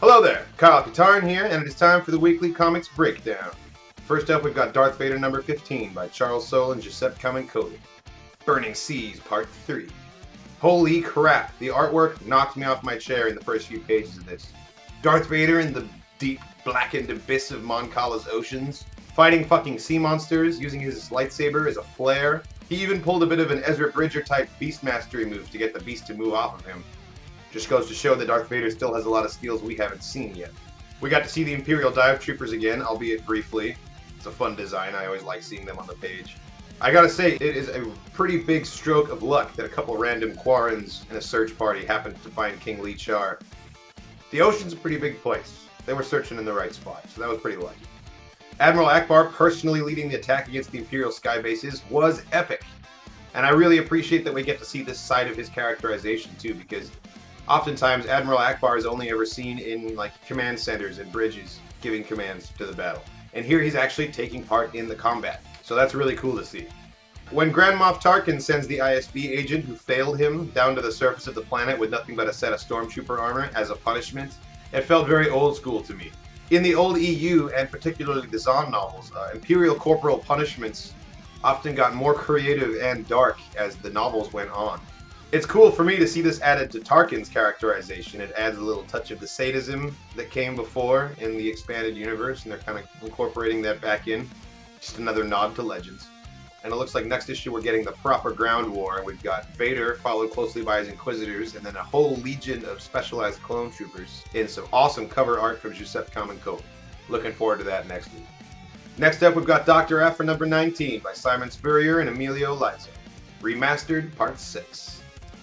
Hello there, Kyle Katarn here, and it is time for the weekly comics breakdown. First up, we've got Darth Vader number 15 by Charles Soule and Giuseppe Camuncoli. Burning Seas Part 3. Holy crap, the artwork knocked me off my chair in the first few pages of this. Darth Vader in the deep, blackened abyss of Mon Cala's oceans, fighting fucking sea monsters, using his lightsaber as a flare. He even pulled a bit of an Ezra Bridger type beast mastery move to get the beast to move off of him. Just goes to show that Darth Vader still has a lot of skills we haven't seen yet. We got to see the Imperial Dive Troopers again, albeit briefly. It's a fun design, I always like seeing them on the page. I gotta say, it is a pretty big stroke of luck that a couple random Quarrens in a search party happened to find King Lee Char. The ocean's a pretty big place. They were searching in the right spot, so that was pretty lucky. Admiral Aphra personally leading the attack against the Imperial sky bases was epic. And I really appreciate that we get to see this side of his characterization too, because oftentimes, Admiral Aphra is only ever seen in like command centers and bridges giving commands to the battle. And here he's actually taking part in the combat. So that's really cool to see. When Grand Moff Tarkin sends the ISB agent who failed him down to the surface of the planet with nothing but a set of stormtrooper armor as a punishment, it felt very old school to me. In the old EU, and particularly the Zahn novels, Imperial corporal punishments often got more creative and dark as the novels went on. It's cool for me to see this added to Tarkin's characterization. It adds a little touch of the sadism that came before in the expanded universe, and they're kind of incorporating that back in. Just another nod to Legends. And it looks like next issue we're getting the proper ground war. We've got Vader followed closely by his Inquisitors, and then a whole legion of specialized clone troopers in some awesome cover art from Giuseppe Camuncoli. Looking forward to that next week. Next up, we've got Dr. Aphra number 19 by Simon Spurrier and Emilio Liza. Remastered Part 6.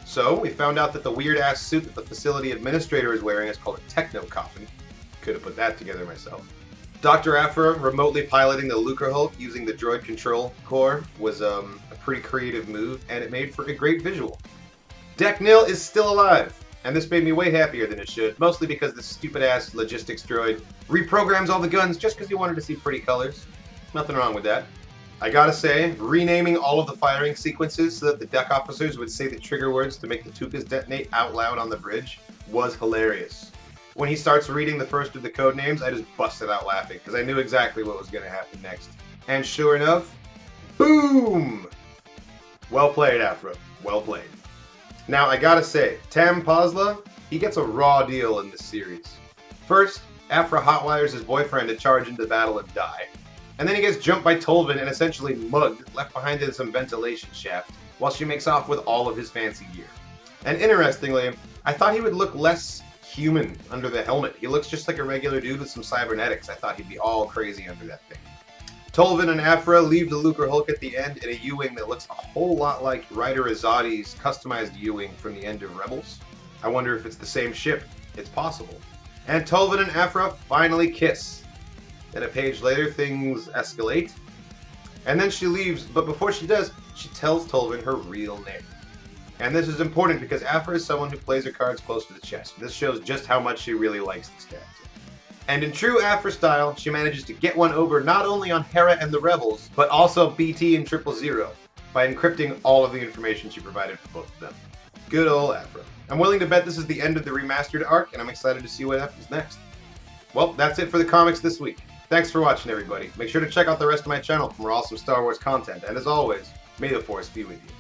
So, we found out that the weird-ass suit that the facility administrator is wearing is called a techno-coffin. Could have put that together myself. Dr. Aphra remotely piloting the Lucrehulk using the droid control core was a pretty creative move, and it made for a great visual. Deck Nil is still alive, and this made me way happier than it should, mostly because this stupid-ass logistics droid reprograms all the guns just because he wanted to see pretty colors. Nothing wrong with that. I gotta say, renaming all of the firing sequences so that the deck officers would say the trigger words to make the Tukas detonate out loud on the bridge was hilarious. When he starts reading the first of the code names, I just busted out laughing because I knew exactly what was gonna happen next. And sure enough, boom! Well played, Aphra. Well played. Now, I gotta say, Tam Pazla, he gets a raw deal in this series. First, Aphra hotwires his boyfriend to charge into battle and die. And then he gets jumped by Tolvin and essentially mugged, left behind in some ventilation shaft, while she makes off with all of his fancy gear. And interestingly, I thought he would look less human under the helmet. He looks just like a regular dude with some cybernetics. I thought he'd be all crazy under that thing. Tolvin and Aphra leave the Lucrehulk at the end in a U-Wing that looks a whole lot like Ryder Azadi's customized U-Wing from the end of Rebels. I wonder if it's the same ship. It's possible. And Tolvin and Aphra finally kiss. Then a page later, things escalate. And then she leaves, but before she does, she tells Tolvin her real name. And this is important because Aphra is someone who plays her cards close to the chest. This shows just how much she really likes this character. And in true Aphra style, she manages to get one over not only on Hera and the Rebels, but also BT and 000 by encrypting all of the information she provided for both of them. Good old Aphra. I'm willing to bet this is the end of the remastered arc, and I'm excited to see what happens next. Well, that's it for the comics this week. Thanks for watching, everybody. Make sure to check out the rest of my channel for more awesome Star Wars content, and as always, may the Force be with you.